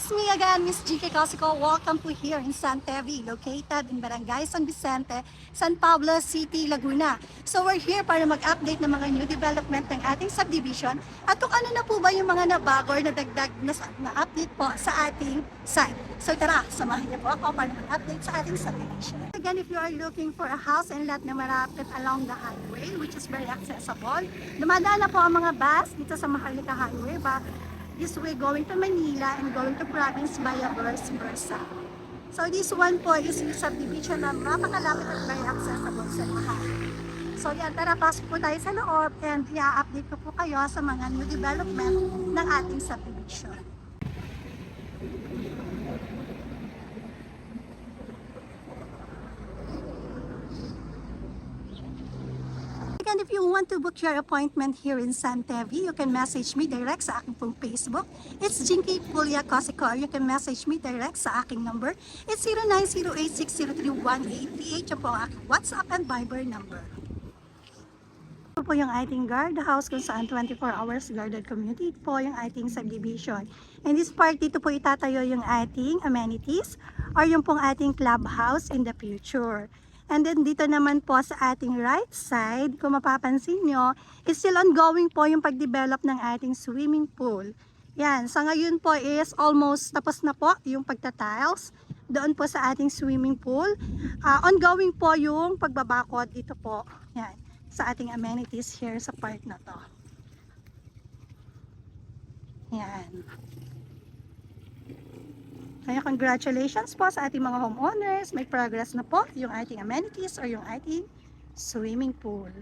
It's me again, Miss GK Cosico. Welcome to here in San Tevi, located in Barangay San Vicente, San Pablo City, Laguna. So we're here para mag-update ng mga new development ng ating subdivision at kung ano na po ba yung mga nabago or nadagdag na update po sa ating site. So tara, samahan niyo po ako para mag-update sa ating subdivision. Again, if you are looking for a house and lot na marapit along the highway, which is very accessible, dumadaan na po ang mga bus dito sa Maharlika Highway this way going to Manila and going to province via vice versa. So this one po is yung subdivision na mapakalapit at very accessible sa lahat. So yan, tara pasok po tayo sa loob and i-update ko po kayo sa mga new development ng ating subdivision. And if you want to book your appointment here in San Tevi, you can message me direct sa aking pong Facebook. It's Jinky Pulya Cosico. You can message me direct sa aking number. It's 0908603188. Yan po ang aking WhatsApp and Viber number. Ito po yung ating guardhouse kung saan 24 hours guarded community po yung ating subdivision. In this part, dito po itatayo yung ating amenities or yung pong ating clubhouse in the future. And then dito naman po sa ating right side, kung mapapansin nyo, is still ongoing po yung pag-develop ng ating swimming pool. Yan, sa ngayon po is almost tapos na po yung pagta-tiles doon po sa ating swimming pool. Ongoing po yung pagbabakod dito po. Yan, sa ating amenities here sa part na to. Yan. Kaya congratulations po sa ating mga homeowners. May progress na po yung ating amenities or yung ating swimming pool.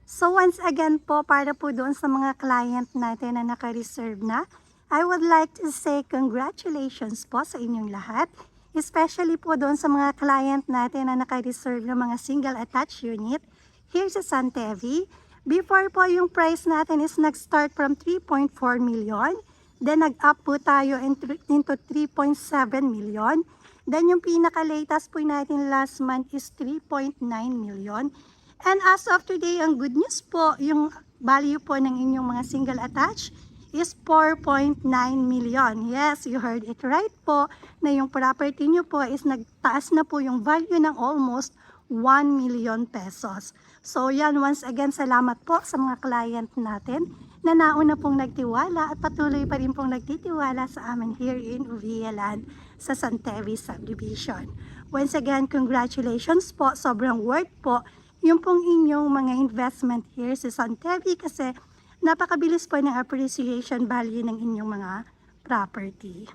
So once again po, para po doon sa mga client natin na naka-reserve na, I would like to say congratulations po sa inyong lahat. Especially po doon sa mga client natin na naka-reserve ng mga single attached unit here sa San Tevi. Before po yung price natin is nag-start from 3.4 million. Then nag-up po tayo into 3.7 million. Then yung pinaka-latest po natin last month is 3.9 million. And as of today, ang good news po, yung value po ng inyong mga single attached is 4.9 million. Yes, you heard it right po, na yung property nyo po is nagtaas na po yung value ng almost 1 million pesos. So yan, once again, salamat po sa mga client natin na nauna pong nagtiwala at patuloy pa rin pong nagtitiwala sa amin here in Uvialan sa San Tevi Subdivision. Once again, congratulations po. Sobrang worth po yung pong inyong mga investment here sa San Tevi kasi napakabilis po ng appreciation value ng inyong mga property.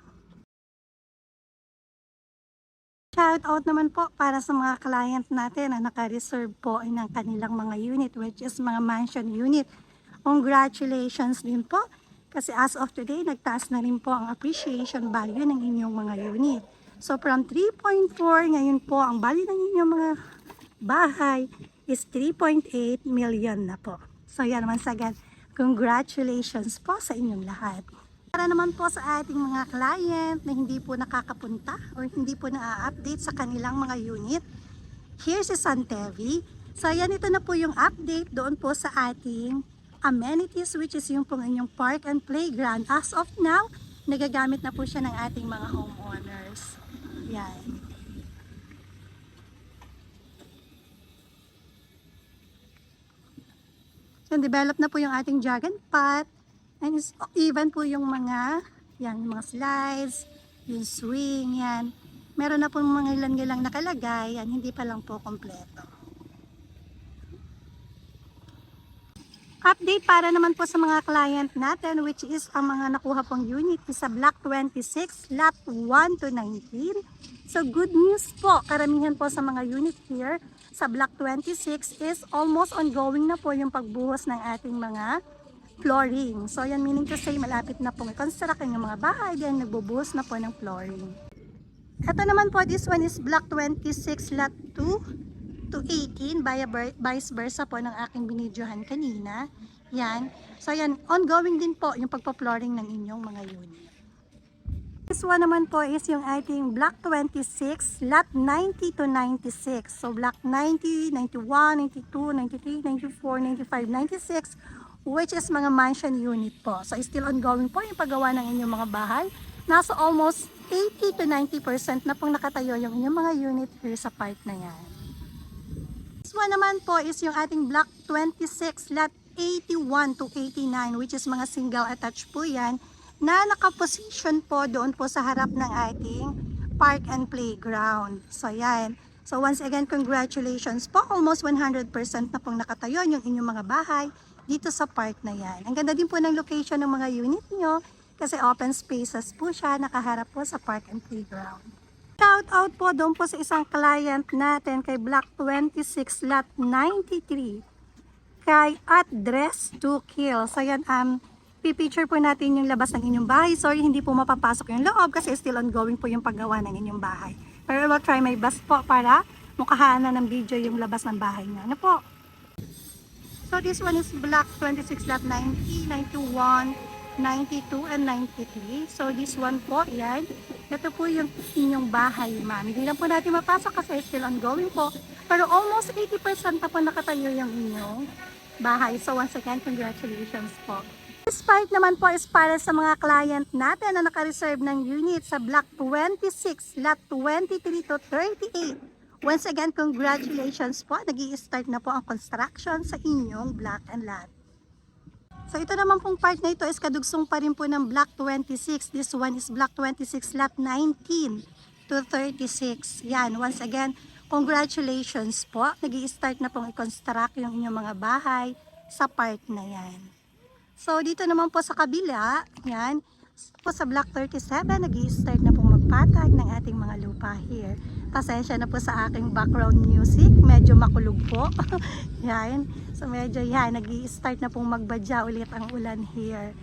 Shout out naman po para sa mga client natin na naka-reserve po ng kanilang mga unit, which is mga mansion unit. Congratulations din po kasi as of today, nagtaas na rin po ang appreciation value ng inyong mga unit. So from 3.4, ngayon po ang value ng inyong mga bahay is 3.8 million na po. So yan, once again, congratulations po sa inyong lahat. Para naman po sa ating mga client na hindi po nakakapunta or hindi po na-update sa kanilang mga unit, here sa San Tevi. So yan, ito na po yung update doon po sa ating amenities, which is yung pong inyong park and playground. As of now, nagagamit na po siya ng ating mga homeowners. Yan. So, develop na po yung ating dragon pot. And even po yung mga, yan, yung mga slides, yung swing, yan. Meron na po mga ilan-ilang nakalagay, yan, hindi pa lang po kompleto. Update para naman po sa mga client natin, which is ang mga nakuha pong unit sa Block 26, Lot 1 to 19. So good news po, karamihan po sa mga unit here sa Block 26 is almost ongoing na po yung pagbuhos ng ating mga flooring. So yan, meaning to say, malapit na pong i-construct yung mga bahay, then nagbubuhos na po ng flooring. Ito naman po, this one is Block 26, Lot 2 to 18, vice versa po ng aking binidyohan kanina. Yan. So yan, ongoing din po yung pagpa-flooring ng inyong mga unit. This one naman po is yung ating Block 26, Lot 90 to 96. So Block 90, 91, 92, 93, 94, 95, 96, which is mga mansion unit po. So still ongoing po yung paggawa ng inyong mga bahay nasa almost 80 to 90% na pong nakatayo yung inyong mga unit here sa part na yan. This one naman po is yung ating block 26 lot 81 to 89, which is mga single attached po yan na nakaposition po doon po sa harap ng ating park and playground. So yan. So once again, congratulations po. Almost 100% na pong nakatayo yung inyong mga bahay dito sa park na yan. Ang ganda din po ng location ng mga unit nyo kasi open spaces po siya, nakaharap po sa park and playground. Shout out po doon po sa isang client natin kay Block 26 Lot 93 kay at Dress to Kill. So yan, pipicture po natin yung labas ng inyong bahay. Sorry, hindi po mapapasok yung loob kasi still ongoing po yung paggawa ng inyong bahay. Pero I will try my best po para mukhahan na ng video yung labas ng bahay niya. Ano po? So this one is Block 26 Lot 90, 91, 92, and 93. So this one po, yan. Ito po yung inyong bahay, ma'am. Hindi lang po natin mapasok kasi still ongoing po. Pero almost 80% na po nakatayo yung inyong bahay. So once again, congratulations po. This part naman po is para sa mga client natin na naka-reserve ng unit sa Block 26, Lot 23 to 38. Once again, congratulations po. Nag-i-start na po ang construction sa inyong block and lot. So ito naman pong part na ito is kadugsong pa rin po ng Block 26. This one is Block 26, Lot 19 to 36. Yan, once again, congratulations po. Nag-i-start na pong i-construct yung inyong mga bahay sa part na yan. So dito naman po sa kabila, yan, po sa Block 37, nag-i-start na pong magpatag ng ating mga lupa here. Pasensya na po sa aking background music, medyo makulog po. Yan, so medyo yan, nag-i-start na pong magbadya ulit ang ulan here.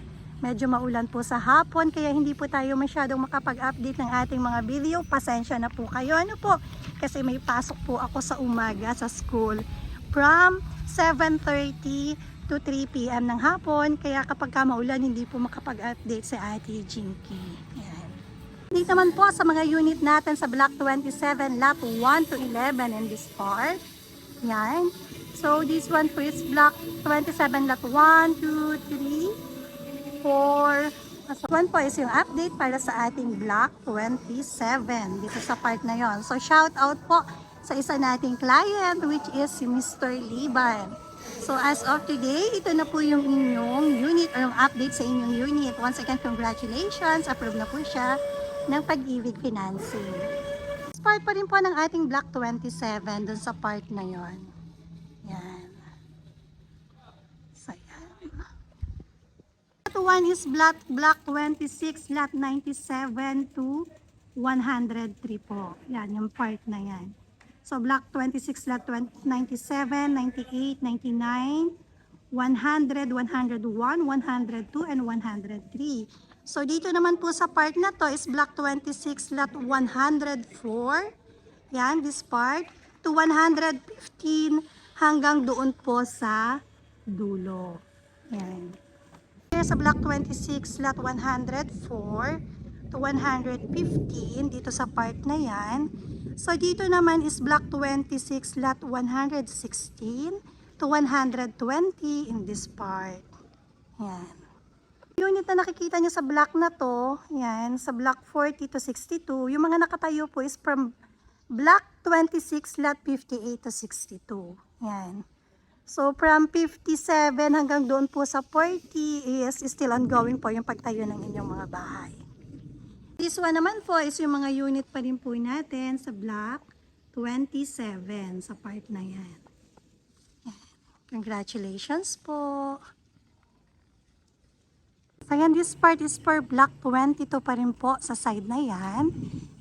Medyo maulan po sa hapon, kaya hindi po tayo masyadong makapag-update ng ating mga video. Pasensya na po kayo, ano po, kasi may pasok po ako sa umaga sa school from 7:30 to 3 p.m. ng hapon, kaya kapag maulan hindi po makapag-update si Ate Jinky. Yan. Dito naman po sa mga unit natin sa Block 27, Lot 1 to 11 in this part. Yan. So this one po is Block 27, Lot 1, 2, 3, 4. So one po is yung update para sa ating Block 27 dito sa part na yon. So shout out po sa isa nating client which is si Mr. Liban. So as of today, ito na po yung inyong unit or yung update sa inyong unit. Once again, congratulations. Approve na po siya ng Pag-ibig Financing. Part pa rin po ng ating Block 27 dun sa part na yon. Yan. So yan. Ito one is Block 26, Lot 97 to 103 po. Yan, yung part na yan. So Block 26, Lot 97, 98, 99, 100, 101, 102, and 103. So dito naman po sa part na to is Block 26, Lot 104. Yan, this part. To 115 hanggang doon po sa dulo. Yan. Sa Block 26, Lot 104 to 115 dito sa part na yan. So dito naman is Block 26, Lot 116 to 120 in this part. Yan. Unit na nakikita nyo sa block na to, yan, sa Block 40 to 62, yung mga nakatayo po is from Block 26, Lot 58 to 62. Yan. So from 57 hanggang doon po sa 40 is still ongoing po yung pagtayo ng inyong mga bahay. This one naman po is yung mga unit pa rin po natin sa Block 27 sa part na yan. Congratulations po! So yan, this part is for Block 22 pa rin po sa side na yan.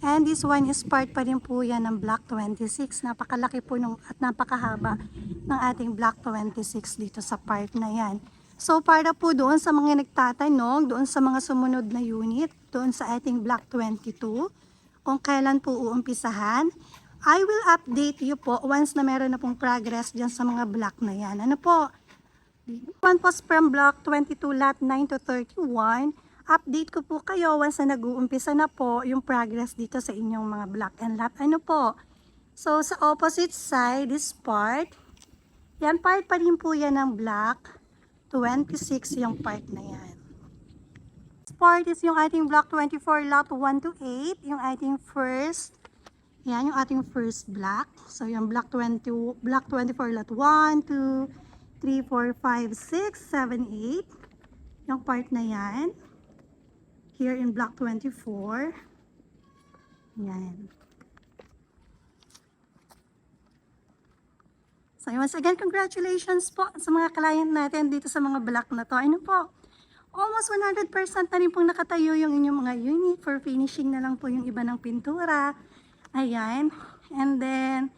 And this one is part pa rin po yan ng Block 26. Napakalaki po at napakahaba ng ating Block 26 dito sa part na yan. So para po doon sa mga nagtatanong, doon sa mga sumunod na unit, doon sa ating Block 22, kung kailan po uumpisahan, I will update you po once na meron na pong progress dyan sa mga block na yan. Ano po? One po from Block 22, Lot 9 to 31, update ko po kayo once na nag-uumpisa na po yung progress dito sa inyong mga block and lot. Ano po? So sa opposite side, this part, yan part pa rin po yan ng Block 26 yung part na yan. part is yung ating block 24, lot 1 to 8. Yung ating first, yan, yung ating first block. So, yung block 20, block 24, lot 1, 2, 3, 4, 5, 6, 7, 8. Yung part na yan. Here in block 24. Yan. So, once again, congratulations po sa mga client natin dito sa mga block na to. Ano po? Almost 100% na rin pong nakatayo yung inyong mga unit. For finishing na lang po yung iba ng pintura. Ayan. And then,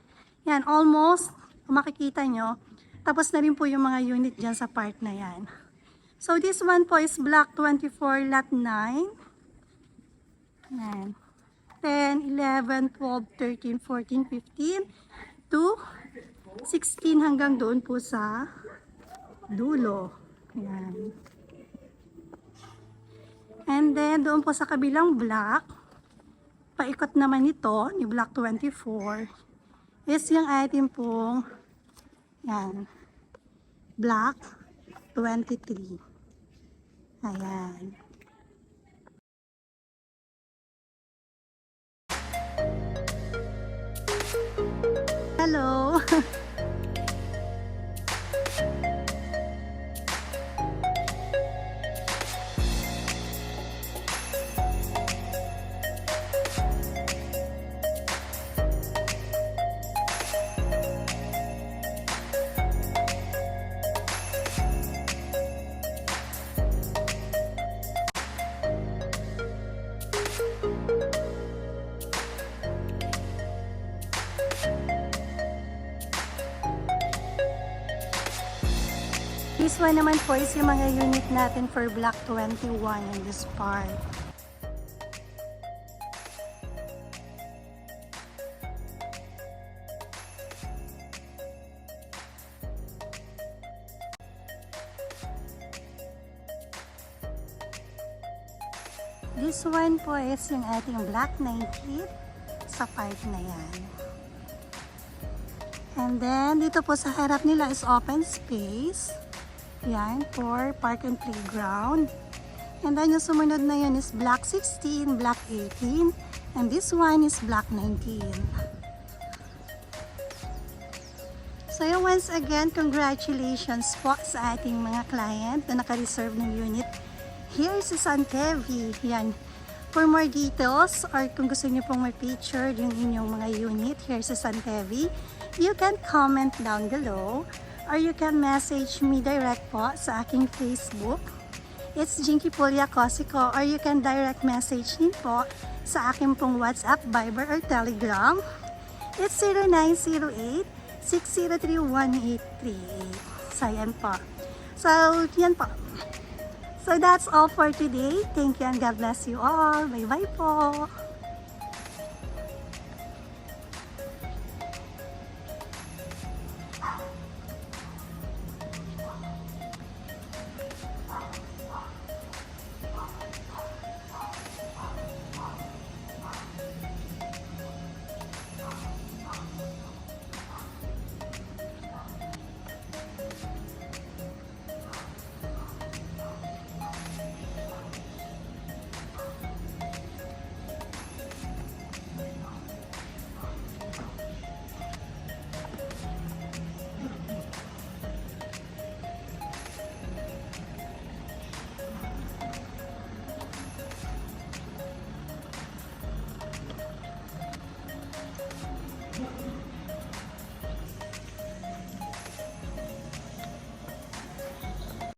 yan, almost, kung makikita nyo, tapos na rin po yung mga unit dyan sa part na yan. So, this one po is block 24, lot 9. Ayan. 10, 11, 12, 13, 14, 15, to 16 hanggang doon po sa dulo. Ayan. And then, doon po sa kabilang block, paikot naman ito, ni block 24, is yung ating pong, yan, block 23. Ayan. Hello! This one naman po is yung mga unit natin for block 21 in this part. This one po is yung ating block 19 sa part na yan. And then, dito po sa harap nila is open space. Yan, for park and playground. And then, yung sumunod na yun is block 16, block 18. And this one is block 19. So, yung once again, congratulations po sa ating mga client na naka-reserve ng unit. Here is San Kevi. Yan. For more details, or kung gusto niyo pong ma-feature yung inyong mga unit, here's San Kevi. You can comment down below. Or you can message me direct po sa aking Facebook. It's Jinky Pulya Cosico. Or you can direct message din po sa aking pong WhatsApp, Viber, or Telegram. It's 0908-603-1838. So, yan po. So, yan po. So, that's all for today. Thank you and God bless you all. Bye-bye po.